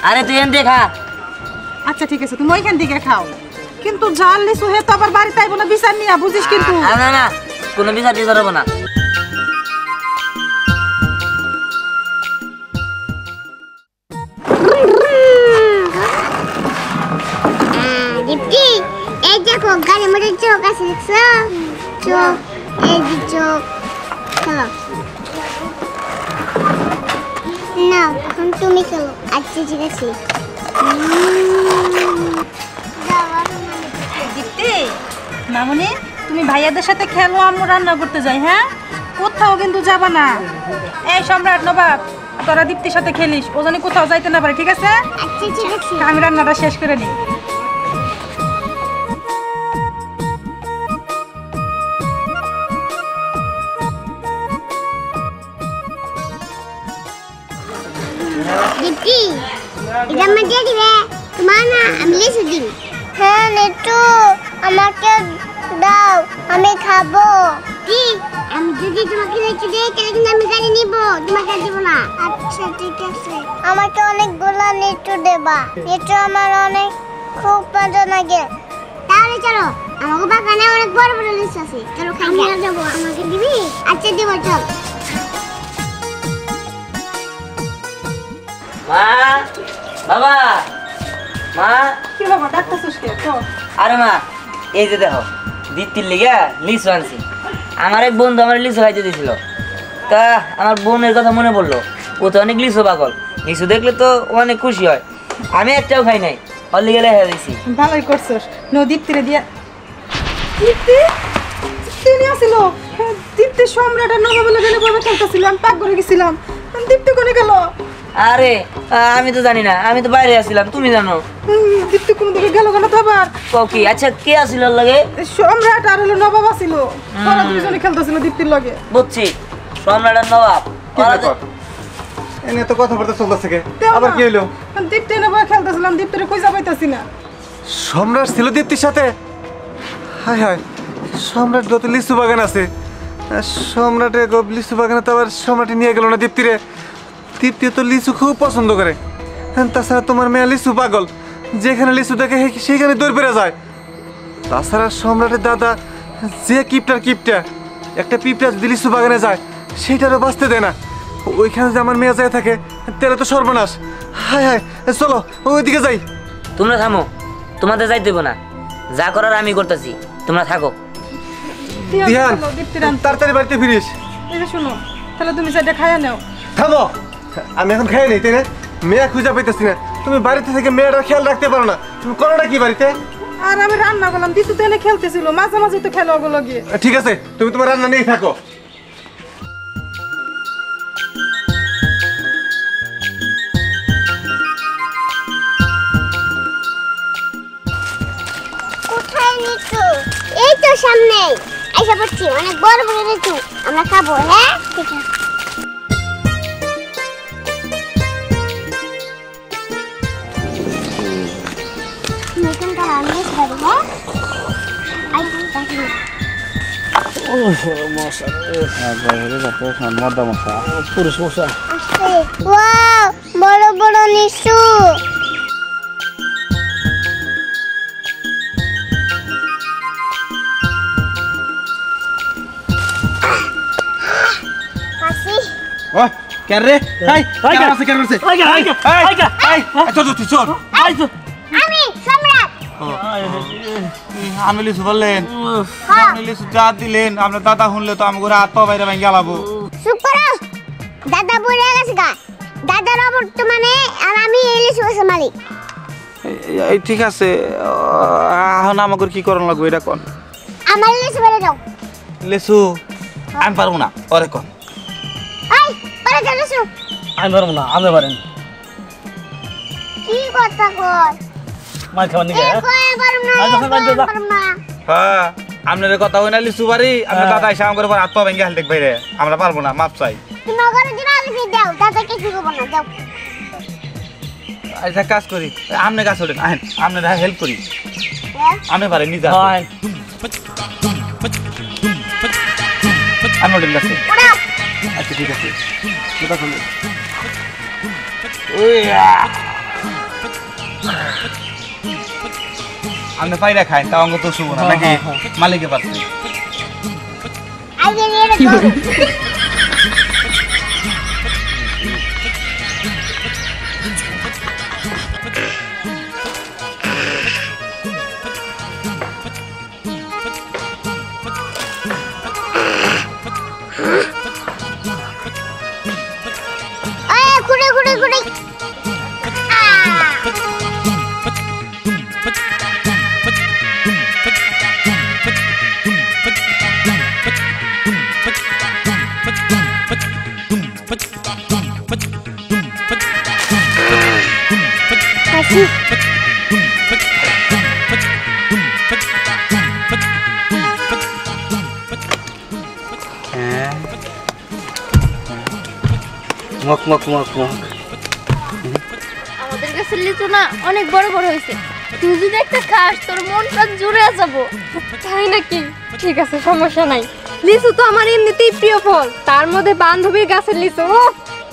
আরে তুই এখান দিয়ে খা। আচ্ছা ঠিক আছে তুমি ওইখান থেকে খাও, কিন্তু জাল লিচু হে তো আবার বাড়িতে আইবো না বিচার নিয়া, বুঝিস কিন্তু। না না কোনো বিচার টিচার হবো না। দীপ্তি এই দেখো গাড়ির মধ্যে চোখ আছে, দেখছো? চোখ, এই যে চোখ। খেলো না, এখন তুমি খেলো। আচ্ছা ঠিক আছে। দীপ্তি মামুনি তুমি ভাইয়াদের সাথে খেলো, আম্মু রান্না করতে যাই। হ্যাঁ কোথাও কিন্তু যাবা না। এই সম্রাট নবাব তোরা দীপ্তির সাথে খেলিস, ও জানি কোথাও যাইতে না পারে, ঠিক আছে? আচ্ছা ঠিক আছে। আমি রান্নাটা শেষ করে নিই। দীপ্তি এটা আমার দিয়ে দিবে, তোমার না আমি লিচু দিন। হ্যাঁ লিচু আমাকে দাও, আমি খাবো। কি আমি যদি তোমাকে লিচু দিই তাহলে কিন্তু আমি গাড়ি নিব, তোমাকে দিব না। আচ্ছা ঠিক আছে। আমাকে অনেকগুলো লিচু দেবা, লিচু আমার অনেক খুব মজা লাগে। তাহলে চলো, আমাকে বাগানে অনেক বড় বড় লিচু আছে, চলো খাই। আমি যাবো, আমাকে দিবি? আচ্ছা দিব, চল। মা, বাবা, মা। কি বাবা ডাক্তারছিস কে? তো আরে মা, এই যে দেখো দীপ্তির লিগা লিচু আনছি। আমার এক বন্ধু আমার লিচু খাইতে দিয়েছিল, তা আমার বোনের কথা মনে পড়লো। ও তো অনেক লিচু পাগল, লিচু দেখলে তো ও অনেক খুশি হয়। আমি একটাও খাই নাই, ওর লিগে লেখা দিয়েছি। ভালোই করছস। নো দীপ্তিরে দিয়া। দীপ্তি তিনি আসিল, দীপ্তি সম্রাটের নবাবের গেলে বইবে খেলতেছিল, আমি পাক করে গেছিলাম। দীপ্তি কোনে গেল? আরে আমি তো জানি না, আমি তো বাইরে আসছিলাম, তুমি জানো। দীপ্তি কোন দিকে গেল কেন তো আবার? কি আচ্ছা কে আসিল ওর লাগে? সম্রাট আর হলো নবাব আসিল, ওরা দুজনে খেলতেছিল দীপ্তির লগে। বুঝছি, সম্রাট আর নবাব। এনে তো কথাবার্তা চলতেছে কে? আবার কি হইলো? দীপ্তি নবাব খেলতেছিলাম, দীপ্তিরে কইজা পাইতাছি না। সম্রাট ছিল দীপ্তির সাথে? হায় হায়, সম্রাট তো লিচু বাগান আছে। সম্রাটে লিচু বাগানে তো আবার সম্রাটে নিয়ে গেল না দীপ্তিরে। দীপ্তি তো লিচু খুব পছন্দ করে। তাছাড়া তোমার মেয়ে লিচু পাগল, যেখানে লিচু দেখে সেখানে দৌড় পেরে যায়। তাছাড়া সম্রাটের দাদা যে কিপটা একটা পিঁপড়া যদি লিচু বাগানে যায় সেইটারও বাঁচতে দেয় না। ওইখানে যদি আমার মেয়ে যায় থাকে তাহলে তো সর্বনাশ। হায় হায়, চলো ওইদিকে যাই। তোমরা থামো, তোমাদের যাইতে দেবো না, যা করার আমি করতেছি, তোমরা থাকো। দিহান, তাড়াতাড়ি বাড়িতে ফিরিস। এই যে শুনো, তাহলে তুমি সেটা খাইয়া নাও। থামো, আমি এখন খাই নেই, তাই না? মেয়ে খুঁজে পাইতেছি না। তুমি বাড়িতে থেকে মেয়েটার খেয়াল রাখতে পারো না। তুমি করোটা কি বাড়িতে? আর আমি রান্না করলাম, দিতু তো এনে খেলতেছিল, মাঝে মাঝে তো খেলো ওগুলো গিয়ে। ঠিক আছে, তুমি তোমার রান্না নিয়ে থাকো। কোথায় লিচু? এই তো সামনে আইসা পড়ছি, অনেক বড় বড় লিচু, আমরা খাবো। হ্যাঁ ঠিক আছে। নতুন কারা আমি বাড়ি। হ্যাঁ আইসা দেখি। ওয়াও, বড় বড় লিচু। ওই কেন রে? এই কেন আছে, কেন আছে? চল। আমি সম্রাট। আমি লিচু বললেন, আপনি লিচু যা দিলেন আপনার দাদা শুনলে তো আমি করে হাত পা বাইরে ভাঙে গেলাবো। চুপ করো, দাদা বলে গেছে গা। দাদার বর্তমানে আর আমি এই লিচু গাছের মালিক। এই ঠিক আছে, এখন আমাকে কি করানো লাগবে এটা কোন? আমার লিচু বেড়ে যাও। লিচু আমি পারবো না, ওরে কোন? এই বেড়ে যাও লিচু। আমি পারবো না, আমি পারেন। কি কথা কর? মার খাবার নিকে হ্যাঁ, আপনার কথা হয় না লিচু বাড়ি, আপনার দাদা এসে আমার হাত পা ভেঙে হাল দেখবে রে, আমরা পারবো না, মাপ চাই। তুমি ঘরে দিন লিচু দাও, দাদা কিছু করবো না, দাও। আচ্ছা কাজ করি, আপনি কাজ করেন, আহেন আপনার হেল্প করি, আপনি পারেন নিজে। আমি ওটা আচ্ছা ঠিক আছে কোথা খুলে আপনি পাইরা খায় তাও অঙ্গ তো শুভ না নাকি মালিকে পাচ্ছে আগে রে তো আয় ঘুরে ঘুরে ঘুরে হাসি মক মক মক মক আমাদের কাছে লিচু না অনেক বড় বড় হয়েছে তুই যদি একটা খাস তোর মন প্রাণ জুড়ে যাবো। তাই নাকি? ঠিক আছে, সমস্যা নাই। লিচু তো আমার এমনিতেই প্রিয় ফল, তার মধ্যে বান্ধবীর গাছের লিচু, ও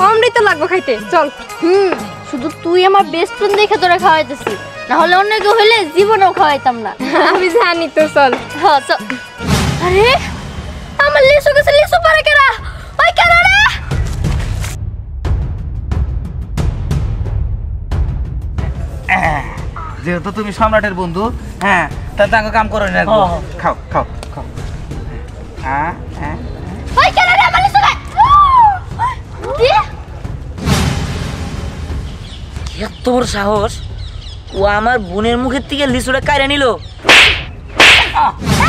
অমৃত লাগবে খাইতে। চল। শুধু তুই আমার বেস্ট ফ্রেন্ড দেখে তোরা খাওয়াইতেছিস, না হলে অন্য কেউ হইলে জীবনেও খাওয়াইতাম না। আমি জানি তো, চল। হ্যাঁ চল। আরে আমার লিচু গাছে লিচু পারে কেরা? ওই কেরা রে? যেহেতু তুমি সম্রাটের বন্ধু, হ্যাঁ তা তাকে কাম করো না, খাও খাও খাও। হ্যাঁ হ্যাঁ ওই কেরা রে আমার লিচু খায়? কি? এত বড় সাহস! ও আমার বোনের মুখের থেকে লিচুটা কাইরা নিল।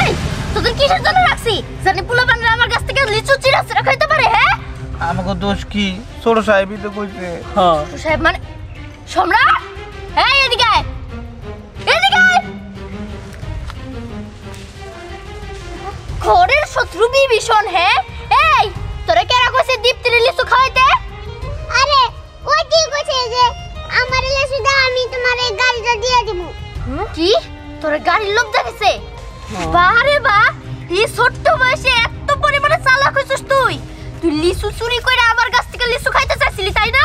এই তোদের কিসের জন্য রাখছি? জানি পোলা বানরা আমার কাছ থেকে লিচু চিরা চিরা খাইতে পারে? হ্যাঁ আমাকে দোষ কি? ছোট সাহেবই তো কইছে। হ্যাঁ সাহেব মানে সম্রাট? এই এদিকে আয়, এদিকে আয়। ঘরের শত্রু বিভীষণ, হ্যাঁ? এই তোরা কেরা কইছে দীপ্তির লিচু খাওয়াইতে? আরে ও ঠিক আছে যে আমার লেসু দাও, আমি তোমার এই গাড়িটা দিয়ে দিব। কি তোর গাড়ির লোভ দেখেছে? বারে বা এই ছোট্ট বয়সে এত পরিমাণে চালাক হইছিস তুই। তুই লিচু চুরি করে আমার কাছ থেকে লিচু খাইতে চাইছিলি, তাই না?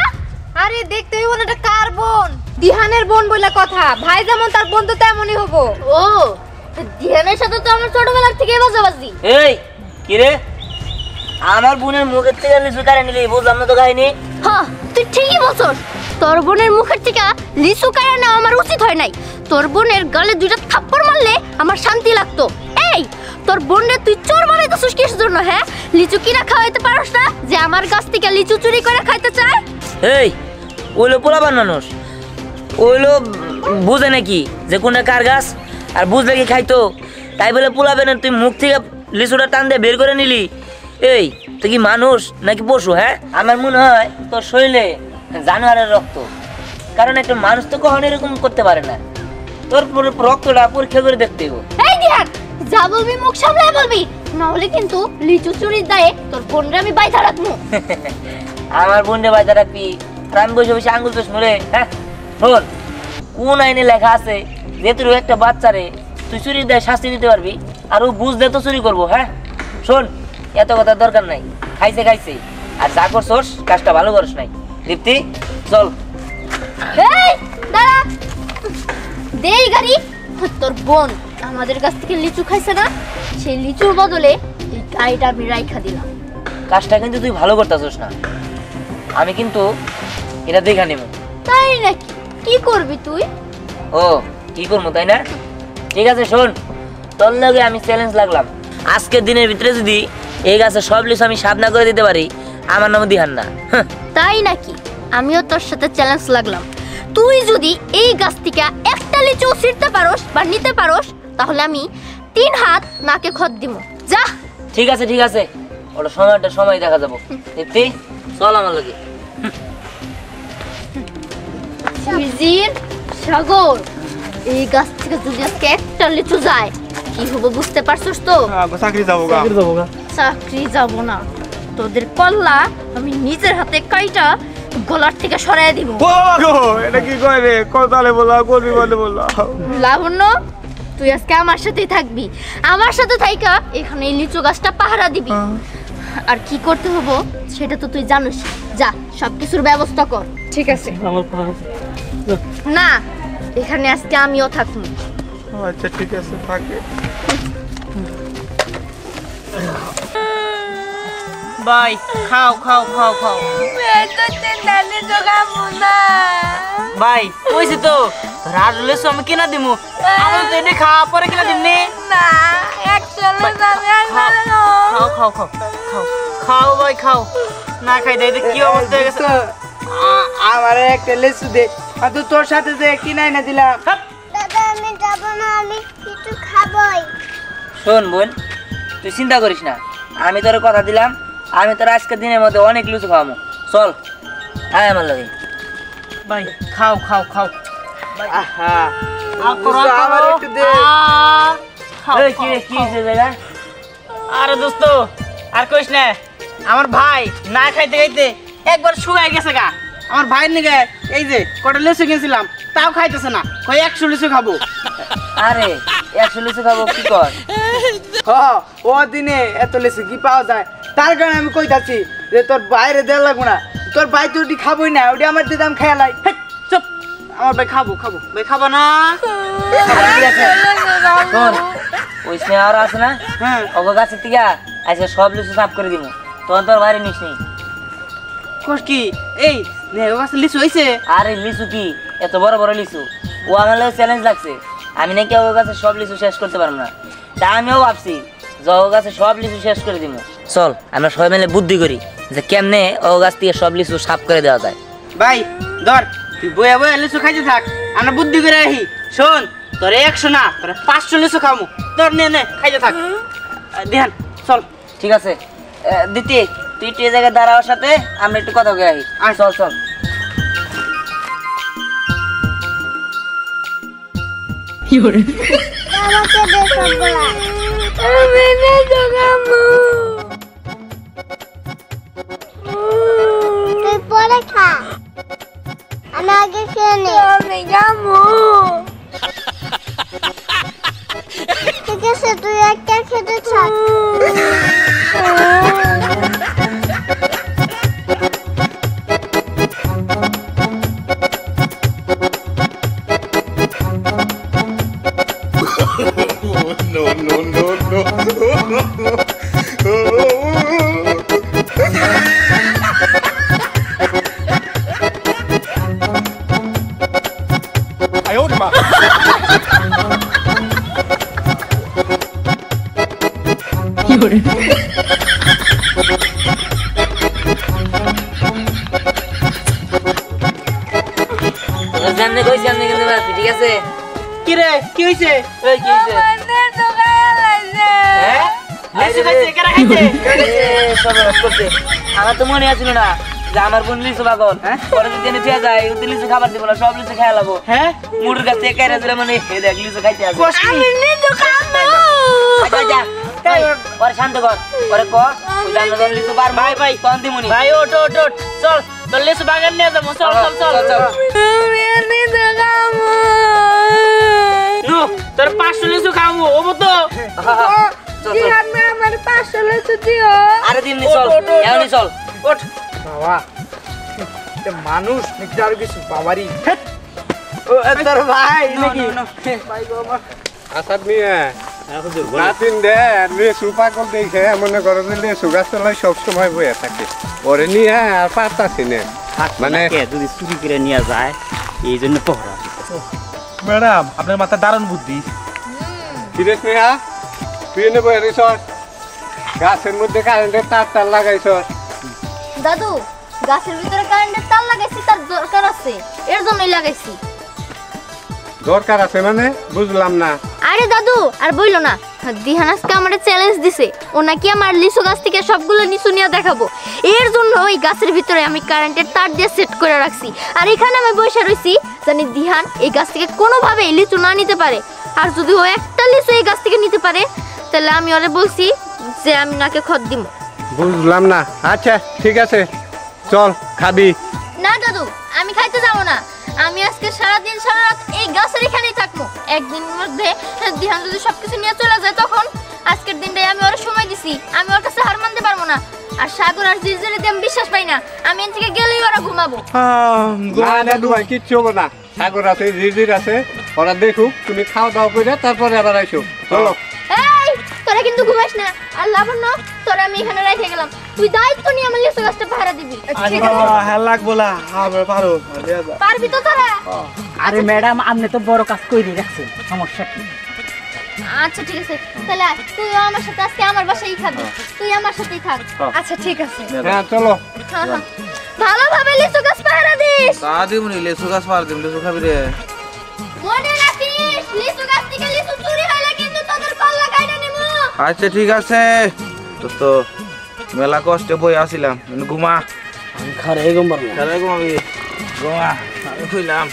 আরে দেখতে হইব না, এটা কার বোন? দিহানের বোন বলে কথা, ভাই যেমন তার বোন তো তেমনই হবো। ও ধ্যানের সাথে তো আমার ছোটবেলার থেকে বাজাবাজি। এই কি রে, আমার বোনের মুখের থেকে লিচু কাইরা নিলি? বুঝলাম না তো কাহিনী। হ্যাঁ তুই ঠিকই বলছস, তোর বোনের মুখের থেকে লিচু কাইরা নেওয়া আমার উচিত হয় নাই। তোর বোনের গালে দুইটা থাপ্পড় মারলে আমার শান্তি লাগতো। এই তোর বোনের তুই চোর বানাইতেছিস কিসের জন্য? হ্যাঁ লিচু কিনা খাওয়াইতে পারস না যে আমার গাছ থেকে লিচু চুরি করে খাইতে চায়? এই ওইলো পোলাপান মানুষ, ওইলো বুঝে নাকি যে কোনটা কার গাছ? আর বুঝলে কি খাইতো? তাই বলে পোলাবে না তুই মুখ থেকে লিচুটা টান দিয়ে বের করে নিলি? এই তুই কি মানুষ নাকি পশু? হ্যাঁ আমার মনে হয় তোর শরীরে জানোয়ারের রক্ত, কারণ একটা মানুষ তো কখনো এরকম করতে পারে না। তোর রক্তটা পরীক্ষা করে দেখতে হবে। এই দিহান যা বলবি মুখ সামলায় বলবি, না হলে কিন্তু লিচু চুরির দায়ে তোর বোনরে আমি বাইধা রাখবো। আমার বোনরে বাইতে রাখবি আর আমি বসে বসে আঙ্গুল চোষ মরে? হ্যাঁ শোন, কোন আইনে লেখা আছে যে তুই একটা বাচ্চারে তুই চুরির দায়ে শাস্তি দিতে পারবি আর ও বুঝলে তো চুরি করবো? হ্যাঁ শোন, এত কথার দরকার নাই। খাইছে খাইছে, আর যা করছস কাজটা ভালো করিস নাই। দীপ্তি চল। এই দাঁড়া, দেই গাড়ি। তোর বোন আমাদের কাছ থেকে লিচু খাইছে না, সেই লিচুর বদলে এই গাড়িটা আমি রাইখা দিলাম। কাজটা কিন্তু তুই ভালো করতেছস না, আমি কিন্তু এটা দেখা নেব। তাই নাকি? কি করবি তুই? ও কি করবো তাই না? ঠিক আছে শোন, তোর লগে আমি চ্যালেঞ্জ লাগলাম। আজকের দিনের ভিতরে যদি এই গাছে সব লিচু আমি সাফ না করে দিতে পারি, আমার নাম দিহান না। তাই নাকি? আমিও তোর সাথে চ্যালেঞ্জ লাগলাম। তুই যদি এই গাছ থেকে একটা লিচু ছিঁড়তে পারোস বা নিতে পারোস, তাহলে আমি 3 হাত নাকে খত দিব। যা। ঠিক আছে ঠিক আছে, ওটা সময়টা সময় দেখা যাবো। দীপ্তি চল আমার লগে। সিজির সাগর, এই গাছ থেকে যদি আজকে একটা লিচু যায়, কি হবে বুঝতে পারছস তো? চাকরি যাবো গা। চাকরি যাব না, তোদের কল্লা আমি নিজের হাতে কাইটা গলার থেকে সরাই দিব। এটা কি কয় রে? কোথালে বলা করবি বলে বলা। লাবণ্য, তুই আজকে আমার সাথেই থাকবি। আমার সাথে থাইকা এখানে এই লিচু গাছটা পাহারা দিবি। আর কি করতে হবো সেটা তো তুই জানিস। যা সবকিছুর ব্যবস্থা কর। ঠিক আছে। না, এখানে আজকে আমিও থাকবো। আচ্ছা ঠিক আছে, থাকে। ভাই খাও খাও খাও খাও ভাই কইছি তো রাত লেসু আমি কিনা দিমু আমার তো এটা খাওয়া পরে কিনা দিমনি না খাও খাও খাও খাও খাও ভাই খাও না খাই দেই কি অবস্থা হয়ে গেছে আমার একটা লেসু দে আর তো তোর সাথে যে কিনাই না দিলাম। দাদা আমি যাব না, আমি কিছু খাবই। শোন বোন তুই চিন্তা করিস না, আমি তোর কথা দিলাম, আমি তোর আজকের দিনের মধ্যে অনেক লুচি খাওয়াবো। চল আয় আমার লাগে ভাই খাও খাও খাও আহা আমার একটু দে। এই কি রে কি হইছে জায়গা? আরে দোস্ত আর কইস না, আমার ভাই না খাইতে খাইতে একবার শুকায় গেছে গা। আমার ভাইয়ের নিকে এই যে কটা লেসু কিনছিলাম তাও খাইতেছে না, কই 100 লিচু খাবো। আরে 100 লিচু খাবো কি কর? ও দিনে এত লেসু কি পাওয়া যায়, তার কারণে আমি কইতাছি যে তোর বাইরে দেওয়া লাগবো না, তোর ভাই তো ওটি খাবোই না, ওটি আমার দিদাম খেয়ালাই। চুপ, আমার ভাই খাবো খাবো, ভাই খাবো না। শোন ওই স্নেহ আর আছে না, হ্যাঁ ওগো গাছের থেকে আজকে সব লিচু সাফ করে দিব, তোর বাইরে নিস নি। কোষ কি এই নে ও গাছে লিচু হইছে? আরে লিচু কি এত বড় বড় লিচু, ও আমার চ্যালেঞ্জ লাগছে, আমি নাকি ওর কাছে সব লিচু শেষ করতে পারবো না। তা আমিও ভাবছি যে ওর কাছে সব লিচু শেষ করে দিব। চল আমরা সবাই মিলে বুদ্ধি করি যে কেমনে ও গাছ থেকে সব লিচু সাফ করে দেওয়া যায়। ভাই ধর তুই বয়া বয়া লিচু খাইতে থাক, আমরা বুদ্ধি করে আহি। শোন তোর 100 না তোর 500 লিচু খামু, তোর নে নে খাইতে থাক। ধ্যান চল। ঠিক আছে দিতি তুই একটু এই জায়গায় দাঁড়াওয়ার সাথে আমরা একটু কথা বলে আহি। চল চল আমাকে দে সবগুলা। তুই পরে খা, আমি আগে খেয়ে নি। ঠিক আছে তুই একটা খেতে থাক। ঠিক আছে কি রে কি হইছে? এই কি হইছে? হ্যাঁ? লিচু খাইছে কেরা খাইছে? সর্বনাশ করছে। আমার তো মনে আছিল না যে আমার বোন লিচু পাগল, পরে যদি এনে ফিয়া যায় ওতে লিচু খাবার দিব না, সব লিচু খেয়ে লাবো। হ্যাঁ মুড়ের কাছে একাই রাখলে মানে এই দেখ লিচু খাইতে আছে। কোষ কি? আচ্ছা যা পরে শান্ত কর, পরে ক ওই যে আমরা লিচু পার ভাই ভাই কোন দিমুনি ভাই ওট ওট ওট চল, তোর লিচু বাগান নিয়ে যাবো। চল চল চল নু তোর 500 লিচু খাবো ওবো তো। আরে দিমনি চল এখনই চল। ওঠ বাবা, মানুষ নাকি আর কিছু বাবারি। ও তোর ভাই নাকি? ভাই গো আমার আসাদ মিয়া নাতিন দে লেসু পাগল দেখে মনে করো যে লেসু গাছ তলায় সবসময় বয়ে থাকে, ওরে নিয়ে আর পারতাছি না। মানে যদি চুরি করে নিয়ে যায় এই জন্য পহরা। ম্যাডাম আপনার মাথা দারুণ বুদ্ধি। কিরেশ মিয়া তুই এনে বয়ে রিসস গাছের মধ্যে কারেন্টের তার লাগাইছস? দাদু গাছের ভিতরে কারেন্টের তার লাগাইছি, তার দরকার আছে, এর জন্যই লাগাইছি। দরকার আছে মানে বুঝলাম না। আরে দাদু আর বইলো না, দিহান আজকে আমারে চ্যালেঞ্জ দিছে, ও নাকি আমার লিচু গাছ থেকে সবগুলো লিচু নিয়ে দেখাবো। এর জন্য ওই গাছের ভিতরে আমি কারেন্টের তার দিয়ে সেট করে রাখছি, আর এখানে আমি বসে রইছি জানি দিহান এই গাছ থেকে কোনোভাবেই লিচু না নিতে পারে। আর যদি ও একটা লিচু এই গাছ থেকে নিতে পারে তাহলে আমি ওরে বলছি যে আমি নাকে খত দিব। বুঝলাম না। আচ্ছা ঠিক আছে চল খাবি। না দাদু আমি খাইতে যাবো না, আমি আজকে সারাদিন সারা রাত এই গাছের এখানেই থাকবো। একদিনের মধ্যে দিহান যদি সবকিছু নিয়ে চলে যায় তখন আজকের দিনটাই আমি ওর সময় দিছি, আমি ওর কাছে হার মানতে পারবো না। আর সাগর আর জিরজিরিতে আমি বিশ্বাস পাই না। আমি এখান থেকে গেলেই ওরা ঘুমাবো। ঘুমাই কিচ্ছু হবে না, সাগর আছে জিজির আছে, ওরা দেখুক, তুমি খাওয়া দাওয়া করে তারপরে আবার আইসো। চলো। এই তোরা কিন্তু ঘুমাস না। আর লাবণ্য তোরা আমি এখানে রেখে গেলাম, তুই দায়িত্ব নিয়ে আমার লিচু গাছটা পাহারা দিবি। হ্যাঁ লাগবো না, আমরা পারো। পারবি তো তোরা? আরে ম্যাডাম আপনি তো বড় কাজ করে রাখছেন, সমস্যা কি? আচ্ছা ঠিক আছে, তাহলে তুইও আমার সাথে আজকে আমার বাসায় খাবি, তুই আমার সাথেই থাক। আচ্ছা ঠিক আছে। হ্যাঁ চলো। হ্যাঁ ভালোভাবে লিচু গাছ পাহারা দিস। দিবনি লিচু গাছ পাহারা দিবি, লিচু খাবি রে। মনে রাখিস লিচু গাছ থেকে লিচু চুরি হলে কিন্তু তোদের কল্লা কাইটা নিমু। আচ্ছা ঠিক আছে দোস্ত, মেলা কষ্টে বই আসিলাম, ঘুমা। আমি খারে ঘুমাবো। ঘুমাবি? ঘুমা, আমি শুইলাম।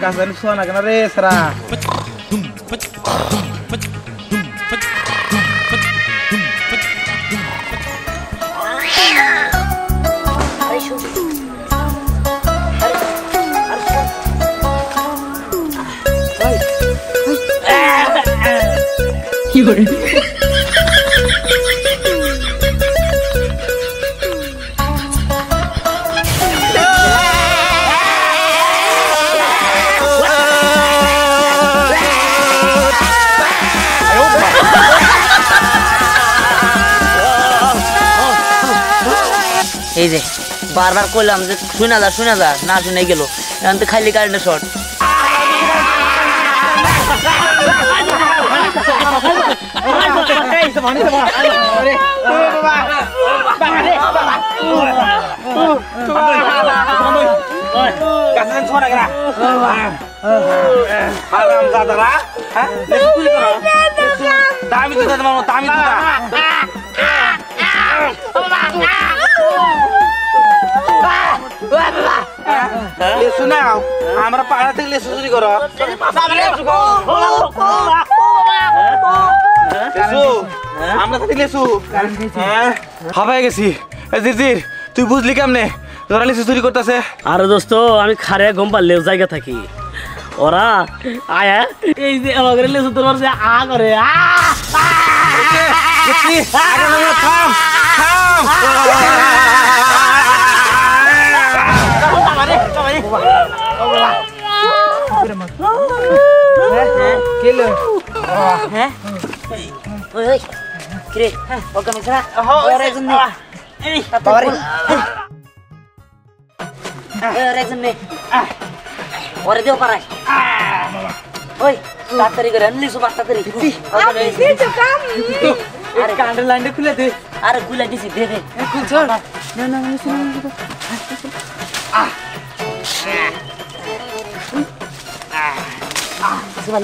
গাছ শোয়া না কেন রে সারা? কি করে এই যে বারবার কইলাম যে শুনে যা না শুনে গেল, এখন তো খাইলি কারেন্টের শর্ট। আমরা পাড়া থেকে লেসু চুরি করো, আমরা সাথে লেসু হাবাই গেছি। জির তুই বুঝলি কেমনে তোরা লেসু চুরি করতেছে? আরে দোস্ত আমি খারে ঘুম পারলেও জায়গা থাকি, ওরা আয়া এই যে আমাকে লেসু তোর মারছে আ করে ওরে দেও পারাই ওই তাড়াতাড়ি করে লিচু বাস তাড়াতাড়ি। আরে কান্ডের লাইনটা খুলে দে। আরে খুলে দিছি, দে দে খুলছ না না লিচু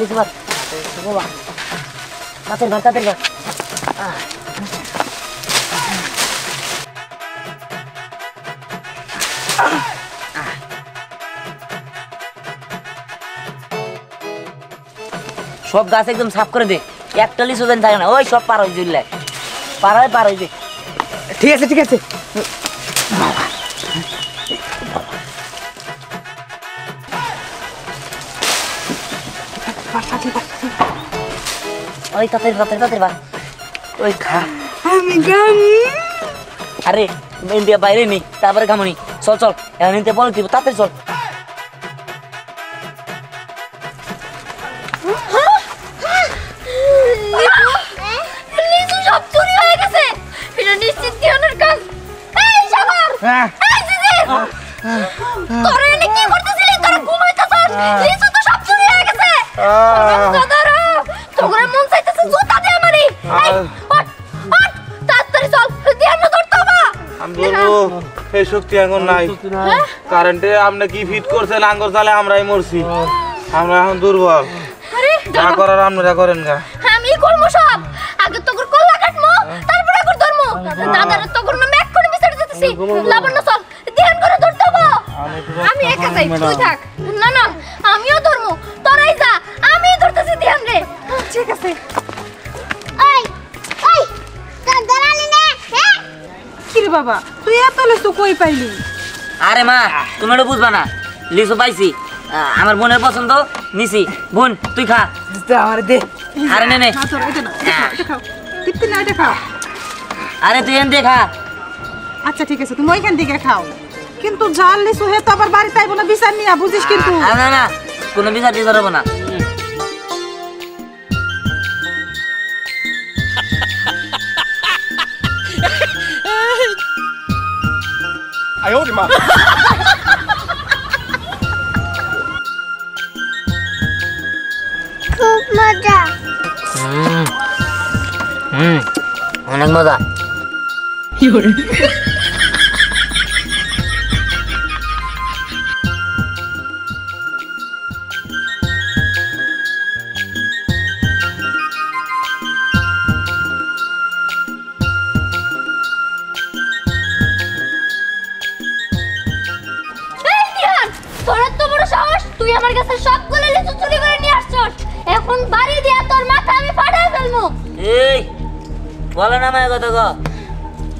লিচু বাস বাবা তাড়াতাড়ি ঘর সব গাছ একদম সাফ করে দে, একটা লিচু দেন থাকে না, ওই সব পার হয়ে জুড়লে পার হয়ে দে। ঠিক আছে ঠিক আছে। ওই তাড়াতাড়ি বা ওই খা। আরে ইন্ডিয়া বাইরে নি তারপরে খামনি, চল এখন নিতে বল দিব, তাড়াতাড়ি চল। লিচু সব চুরি হয়ে গেছে, এটা নিশ্চিত ধ্যানের কাজ। এই সাগর, এই জিজির, তোরা এনে কি করতেছিলি? তোরা ঘুমাইতেছস? লিচু তো সব চুরি হয়ে গেছে। দাদারা তোরা মন চাইতেছে জুতা দে আমারে। এই ওঠ তাড়াতাড়ি চল, ধ্যান ধরতে হবে। আমি বলবো এই শক্তি এখন নাই, কারেন্টে আপনি কি ফিট করছেন আঙ্গুর চালে আমরাই মরছি, আমরা এখন দুর্বল। যা করার আপনারা করেন গা। আমি করবো সব, আগে তোর কল্লা কাটমু তারপরে তোর ধর্ম। দাদারা তোর নাম এক করে বিচার দিতেছি। লাবণ্য চল, ধ্যান করে ধরতে হবে। আমি একা যাই, তুই থাক। না আমিও ধর্ম, তোরাই যা, আমি ধরতেছি ধ্যান রে। ঠিক আছে। ওই তোর দরালি না? হ্যাঁ কি রে বাবা, তুই এত লিচু কই পাইলি? আরে মা তুমি এটা বুঝবা না, লিচু পাইছি, আমার বোনের পছন্দ নিছি। বোন তুই খা। আমার দে। আরে নে এটা খাও, তৃপ্তি না, এটা খাও। আরে তুই এন দেখা। আচ্ছা ঠিক আছে তুমি ওইখান থেকে খাও, কিন্তু জাল লিচু হে তো আবার বাড়িতে আইবো না বিচার নিয়া, বুঝিস কিন্তু। না না কোনো বিচার টিচার হবো না। খুব মজা। অনেক মজা। তুই আমার কাছে সবগুলো লিচু চুরি করে নিয়ে আসছস, এখন বাড়ি দিয়া তোর মাথা আমি ফাটাই ফেলবো। এই বলো না মায়ের কথা গো,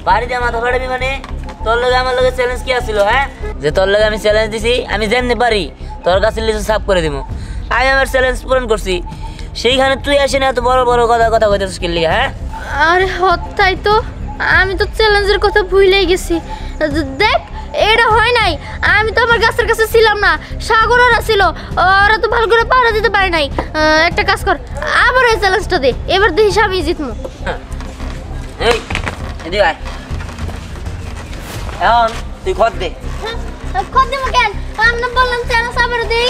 বাড়ি দিয়ে মাথা ফাটাবি মানে? তোর লগে আমার লগে চ্যালেঞ্জ কি আছিল? হ্যাঁ, যে তোর লগে আমি চ্যালেঞ্জ দিছি আমি যেমনি পারি তোর কাছে লিচু সাফ করে দিব। আমি আমার চ্যালেঞ্জ পূরণ করছি, সেইখানে তুই আসে না এত বড় বড় কথা কইতেছিস কি লিগা? হ্যাঁ আরে হত্যাই তো, আমি তো চ্যালেঞ্জের কথা ভুলেই গেছি। দেখ এটা হয় নাই, আমি তো আমার গাছের কাছে ছিলাম না, সাগররা ছিল, ওরা তো ভালো করে পাহারা দিতে পারে নাই। একটা কাজ কর, আবার এই চ্যালেঞ্জটা দে, এবার দেখিস আমি জিতমু। এই এদিকে আয়, এখন তুই খত দে। খত দিব কেন? আমি বললাম চ্যালেঞ্জ আবার দেই।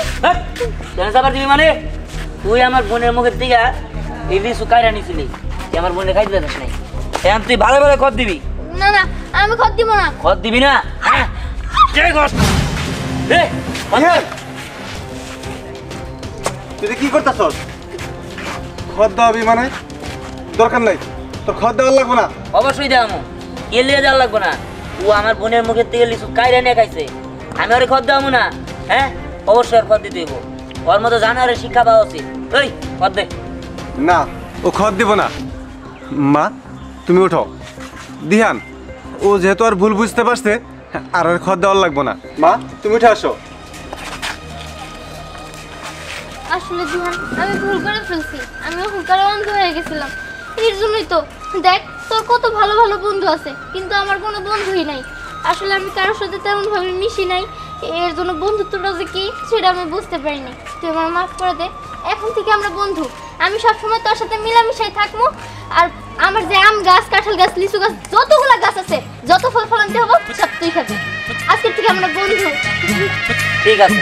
চ্যালেঞ্জ আবার দিবি মানে? তুই আমার বোনের মুখের দিকে এই লিচু কাইরা নিছিলি, তুই আমার বোনের খাইতে দিস নাই, এখন তুই ভালো ভালো খত দিবি। না না আমি খত দিব না। খত দিবি না? হ্যাঁ তুই কি করতেছস? খদ দাবি মানে? দরকার নাই, তোর খদ দেওয়ার লাগবে না। অবশ্যই দেওয়ামো, এলিয়ে যাওয়ার লাগবো না। ও আমার বোনের মুখের থেকে লিচু কাইরা নিয়ে খাইছে, আমি ওরে খদ দেওয়ামো না? হ্যাঁ অবশ্যই ওর খদ দিতে হইব, ওর মতো জানারে শিক্ষা পাওয়া উচিত। ওই খদ দে। না, ও খদ দিব না। মা তুমি উঠো। দিহান, ও যেহেতু আর ভুল বুঝতে পারছে, আর ওর খদ দেওয়ার লাগবো না। মা তুমি উঠে আসো। আসলে জিহান আমি ভুল করে ফেলছি, আমি হুকারে অন্ধ হয়ে গেছিলাম। এর জন্যই তো দেখ তোর কত ভালো ভালো বন্ধু আছে, কিন্তু আমার কোনো বন্ধুই নাই। আসলে আমি কারোর সাথে তেমন ভাবে মিশি নাই, এর জন্য বন্ধুত্বটা যে কি সেটা আমি বুঝতে পারিনি। তুই আমার মাফ করে দে, এখন থেকে আমরা বন্ধু। আমি সবসময় তোর সাথে মিলামিশাই থাকবো। আর আমার যে আম গাছ, কাঁঠাল গাছ, লিচু গাছ, যতগুলা গাছ আছে, যত ফল ফলান্তি হবো সব তুই খাবি। আজকের থেকে আমরা বন্ধু। ঠিক আছে।